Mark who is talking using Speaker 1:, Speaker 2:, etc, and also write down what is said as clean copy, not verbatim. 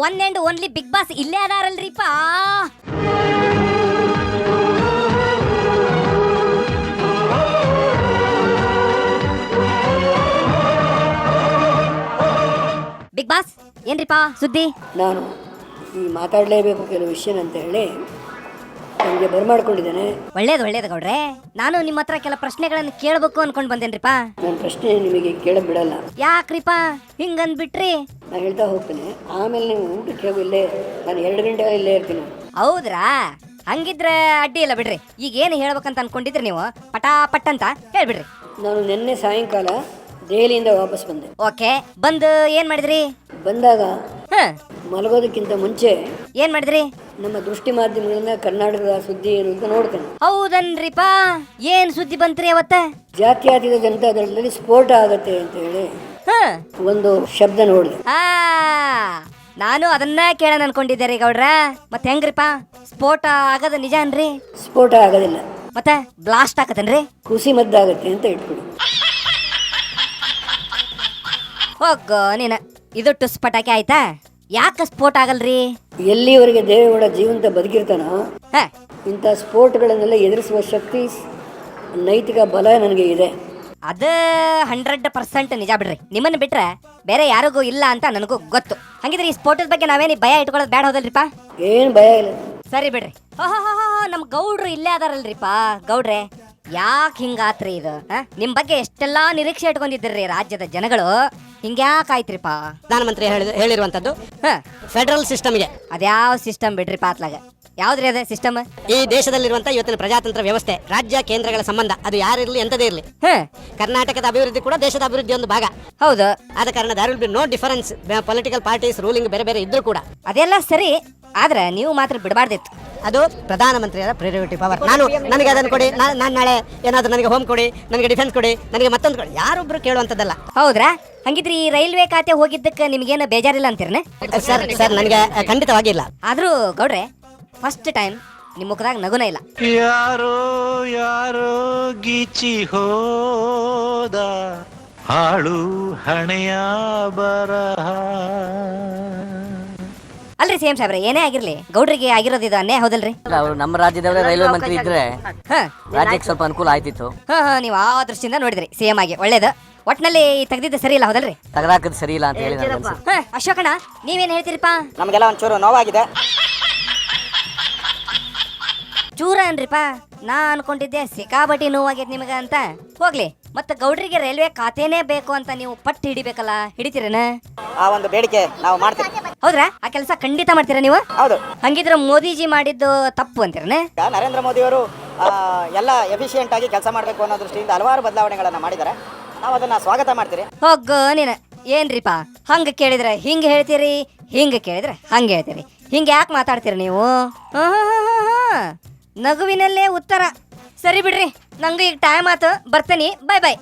Speaker 1: One and only Big Boss ಇಲ್ಲೇ ಅದಾರಲ್ರಿಪ್ಪ. Big boss ಏನ್ರಿಪ್ಪ ಸುದ್ದಿ?
Speaker 2: ನಾನು ಈ ಮಾತಾಡಲೇಬೇಕು ಕೆಲವು ವಿಷಯ ಅಂತ ಹೇಳಿ ನನಗೆ ಬರಮಾಡ್ಕೊಂಡಿದ್ದೇನೆ.
Speaker 1: ಒಳ್ಳೇದು ಗೌಡ್ರೆ. ನಾನು ನಿಮ್ಮ ಹತ್ರ ಕೆಲ ಪ್ರಶ್ನೆಗಳನ್ನು ಕೇಳಬೇಕು ಅನ್ಕೊಂಡ್ ಬಂದೇನ್ರಿಪ್ಪ.
Speaker 2: ನನ್ನ ಪ್ರಶ್ನೆ ನಿಮಗೆ ಕೇಳಕ್ ಬಿಡಲ್ಲ.
Speaker 1: ಯಾಕ್ರಿಪ್ಪ ಹಿಂಗಂದ್ಬಿಟ್ರಿ?
Speaker 2: ನಾನು ಹೇಳ್ತಾ ಹೋಗ್ತೇನೆ, ಆಮೇಲೆ ನೀವು ಊಟಕ್ಕೆ ಹೋಗಿ ಇಲ್ಲೇ ನಾನು 2 ಗಂಟೆ ಇಲ್ಲೇ ಇರ್ತೀನಿ.
Speaker 1: ಹೌದ್ರಾ? ಹಂಗಿದ್ರೆ ಅಡ್ಡಿ ಇಲ್ಲ ಬಿಡ್ರಿ. ಈಗ ಏನು ಹೇಳ್ಬೇಕಂತ ಅನ್ಕೊಂಡಿದ್ರಿ ನೀವು ಪಟಾಪಟ್ ಅಂತ ಹೇಳ್ಬಿಡ್ರಿ.
Speaker 2: ನಾನು ನಿನ್ನೆ ಸಾಯಂಕಾಲ ದೆಹಲಿಯಿಂದ ವಾಪಸ್ ಬಂದೆ.
Speaker 1: ಓಕೆ, ಬಂದು ಏನ್ ಮಾಡಿದ್ರಿ?
Speaker 2: ಬಂದಾಗ ಮಲಗೋದಕ್ಕಿಂತ ಮುಂಚೆ
Speaker 1: ಏನ್ ಮಾಡಿದ್ರಿ?
Speaker 2: ನಮ್ಮ ದೃಷ್ಟಿ ಮಾಧ್ಯಮಗಳನ್ನ ಕರ್ನಾಟಕದ ಸುದ್ದಿ ಏನು ಅಂತ ನೋಡ್ತೇನೆ.
Speaker 1: ಹೌದನ್ರಿಪ್ಪ, ಏನ್ ಸುದ್ದಿ ಬಂತ್ರಿ ಅವತ್ತ?
Speaker 2: ಜಾತ್ಯತೀತ ಜನತಾ ದಳದಲ್ಲಿ ಸ್ಫೋಟ ಆಗತ್ತೆ ಅಂತ ಹೇಳಿ ಒಂದು ಶಬ್ದ ನೋಡಿದೆ.
Speaker 1: ನಾನು ಅದನ್ನ ಕೇಳೋಣ ಅನ್ಕೊಂಡಿದ್ದೆ ರೀ ಗೌಡ್ರ. ಮತ್ತೆ ಹೆಂಗ್ರಿಪ್ಪ, ಸ್ಫೋಟ ಆಗದ ನಿಜ ಅನ್ರಿ?
Speaker 2: ಸ್ಫೋಟ ಆಗೋದಿಲ್ಲ,
Speaker 1: ಮತ್ತೆ ಬ್ಲಾಸ್ಟ್ ಆಗತ್ತನ್ರಿ?
Speaker 2: ಕುಸಿ ಮದ್ದಾಗತ್ತೆ ಅಂತ ಇಟ್ಬಿಡಿ.
Speaker 1: ಹೋಗೋ ನೀನ, ಇದು ಟುಸ್ ಪಟಾಕಿ ಆಯ್ತಾ? ಯಾಕೆ ಸ್ಫೋಟ ಆಗಲ್ರಿ?
Speaker 2: ಎಲ್ಲಿವರೆಗೆ ದೇವೇಗೌಡ ಜೀವಂತ ಬದುಕಿರ್ತಾನೋ ಇಂಥ ಸ್ಫೋಟಗಳನ್ನೆಲ್ಲ ಎದುರಿಸುವ ಶಕ್ತಿ, ನೈತಿಕ ಬಲ ನನಗೆ ಇದೆ.
Speaker 1: ಅದು 100% ನಿಜ ಬಿಡ್ರಿ. ನಿಮ್ಮನ್ನ ಬಿಟ್ರೆ ಬೇರೆ ಯಾರಿಗೂ ಇಲ್ಲ ಅಂತ ನನಗೂ ಗೊತ್ತು. ಹಂಗಿದ್ರೆ ಈ ಸ್ಫೋಟದ ಬಗ್ಗೆ ನಾವೇನು ಭಯ ಇಟ್ಕೊಳ್ಳೋದು ಬೇಡ ಹೋದಲ್ರಿಪ್ಪ?
Speaker 2: ಏನು ಭಯ ಇಲ್ಲ.
Speaker 1: ಸರಿ ಬಿಡ್ರಿ. ನಮ್ ಗೌಡ್ರು ಇಲ್ಲೇ ಅದಾರಲ್ರಿಪ್ಪ. ಗೌಡ್ರೆ, ಯಾಕೆ ಹಿಂಗಾತ್ರಿ ಇದು? ನಿಮ್ ಬಗ್ಗೆ ಎಷ್ಟೆಲ್ಲಾ ನಿರೀಕ್ಷೆ ಇಟ್ಕೊಂಡಿದ್ರಿ ರಾಜ್ಯದ ಜನಗಳು, ಹಿಂಗ್ಯಾಕಾಯ್ತ್ರಿಪ್ಪ?
Speaker 3: ಪ್ರಧಾನಮಂತ್ರಿ ಹೇಳಿರುವಂತದ್ದು ಫೆಡರಲ್ ಸಿಸ್ಟಮ್ಗೆ.
Speaker 1: ಅದ್ಯಾವ ಸಿಸ್ಟಮ್ ಬಿಡ್ರಿ ಪಾತ್ಲಾಗ? ಯಾವ್ದ್ರಿ ಅದ ಸಿಸ್ಟಮ್?
Speaker 3: ಈ ದೇಶದಲ್ಲಿರುವಂತ ಇವತ್ತಿನ ಪ್ರಜಾತಂತ್ರ ವ್ಯವಸ್ಥೆ, ರಾಜ್ಯ ಕೇಂದ್ರಗಳ ಸಂಬಂಧ ಅದು ಯಾರಿರ್ಲಿ ಎಂತದೇ ಇರಲಿ, ಕರ್ನಾಟಕದ ಅಭಿವೃದ್ಧಿ ಕೂಡ ದೇಶದ ಅಭಿವೃದ್ಧಿ ಒಂದು ಭಾಗ.
Speaker 1: ಹೌದು.
Speaker 3: ಆದ ಕಾರಣ there will be no difference. Political parties ruling ಬೇರೆ ಬೇರೆ ಇದ್ರೂ ಕೂಡ
Speaker 1: ಅದೆಲ್ಲ ಸರಿ, ಆದ್ರೆ ನೀವು ಮಾತ್ರ ಬಿಡಬಾರ್ದಿತ್ತು.
Speaker 3: ಅದು ಪ್ರಧಾನಮಂತ್ರಿಯರ ಪ್ರಿಯೋರಿಟಿ ಪವರ್. ನನಗೆ ಅದನ್ನು ಕೊಡಿ, ನಾನು ನಾಳೆ ಏನಾದ್ರು ನನಗೆ ಹೋಮ್ ಕೊಡಿ, ನನಗೆ ಡಿಫೆನ್ಸ್ ಕೊಡಿ, ನನಗೆ ಮತ್ತೊಂದು ಕೊಡಿ, ಯಾರೊಬ್ರು ಕೇಳುವಂತದ್ದಲ್ಲ.
Speaker 1: ಹೌದ್ರಾ? ಹಂಗಿದ್ರಿ ಈ ರೈಲ್ವೆ ಖಾತೆ ಹೋಗಿದ್ದಕ್ಕೆ ನಿಮ್ಗೇನು ಬೇಜಾರಿಲ್ಲ ಅಂತೀರನೆ?
Speaker 3: ಸರ್ ನನಗೆ ಖಂಡಿತವಾಗಿಲ್ಲ.
Speaker 1: ಆದ್ರೂ ಗೌಡ್ರೆ, ಫಸ್ಟ್ ಟೈಮ್ ನಿಮ್ಮ ಮುಖದಾಗ ನಗುನ ಇಲ್ಲ.
Speaker 4: ಯಾರೋ ಯಾರೋ ಗೀಚಿ ಹೋದ ಹಾಳು ಹಣೆಯ ಬರಹ.
Speaker 1: ಅಲ್ರಿ ಸಿಎಂ ಸಾಹೇಬ್ರೆ, ಏನೇ ಆಗಿರ್ಲಿ ಗೌಡ್ರಿಗೆ ಆಗಿರೋದು ಇದು ಅನ್ಯಾಯ ಹೌದಲ್ರಿ?
Speaker 5: ಅವರು ನಮ್ಮ ರಾಜ್ಯದವರೇ ರೈಲ್ವೆ ಮಂತ್ರಿ ಇದ್ರೆ ರಾಜ್ಯಕ್ಕೆ ಸ್ವಲ್ಪ ಅನುಕೂಲ ಆಯ್ತಿತ್ತು.
Speaker 1: ನೀವು ಆ ದೃಷ್ಟಿಯಿಂದ ನೋಡಿದ್ರಿ ಸಿಎಂ ಆಗಿ, ಒಳ್ಳೇದು. ಒಟ್ನಲ್ಲಿ ತೆಗ್ದಿದ್ದು ಸರಿ ಇಲ್ಲ ಹೌದಲ್ರಿ?
Speaker 5: ತಗದಾಕದ್ ಸರಿ ಇಲ್ಲ ಅಂತ ಹೇಳಿ.
Speaker 1: ಅಶೋಕಣ್ಣ, ನೀವೇನ್ ಹೇಳ್ತೀರಿಪ್ಪ?
Speaker 3: ನಮಗೆಲ್ಲ ಒಂಚೂರು ನೋವಾಗಿದೆ.
Speaker 1: ಚೂರ ಅನ್ರಿಪ್ಪ, ನಾ ಅನ್ಕೊಂಡಿದ್ದೆ ಸಿಕ್ಕಾಬಟ್ಟಿ ನೋವಾಗೈತೆ ನಿಮಗ ಅಂತ. ಹೋಗ್ಲಿ, ಮತ್ತೆ ಗೌಡ್ರಿಗೆ ರೈಲ್ವೆ ಖಾತೆನೇ ಬೇಕು ಅಂತ ನೀವು ಪಟ್ಟು ಹಿಡಿಬೇಕಲ್ಲ, ಹಿಡಿತೀರನ?
Speaker 3: ಆ ಒಂದು ಬೇಡಿಕೆ ನಾವು ಮಾಡ್ತೀವಿ.
Speaker 1: ಹೌದ್ರಾ? ಆ ಕೆಲಸ ಖಂಡಿತ ಮಾಡ್ತೀರಾ ನೀವು?
Speaker 3: ಹೌದು.
Speaker 1: ಹಂಗಿದ್ರೆ ಮೋದಿಜಿ ಮಾಡಿದ್ದು ತಪ್ಪು ಅಂತೀರನ?
Speaker 3: ನರೇಂದ್ರ ಮೋದಿ ಅವರು ಎಲ್ಲ ಎಫಿಷಿಯೆಂಟ್ ಆಗಿ ಕೆಲಸ ಮಾಡಬೇಕು ಅನ್ನೋ ದೃಷ್ಟಿಯಿಂದ ಹಲವಾರು ಬದಲಾವಣೆಗಳನ್ನ ಮಾಡಿದ್ದಾರೆ. ನಾವು ಅದನ್ನ ಸ್ವಾಗತ ಮಾಡ್ತೀರಿ.
Speaker 1: ಹೋಗ ನೀನ, ಏನ್ರಿಪ್ಪ ಹಂಗ ಕೇಳಿದ್ರೆ ಹಿಂಗ ಹೇಳ್ತೀರಿ, ಹಿಂಗ ಕೇಳಿದ್ರೆ ಹಂಗ ಹೇಳ್ತೀರಿ, ಹಿಂಗ ಯಾಕೆ ಮಾತಾಡ್ತೀರಿ ನೀವು? ನಗುವಿನಲ್ಲೇ ಉತ್ತರ. ಸರಿ ಬಿಡ್ರಿ, ನಂಗೆ ಈಗ ಟೈಮ್ ಆತು, ಬರ್ತೇನೆ. ಬಾಯ್ ಬಾಯ್.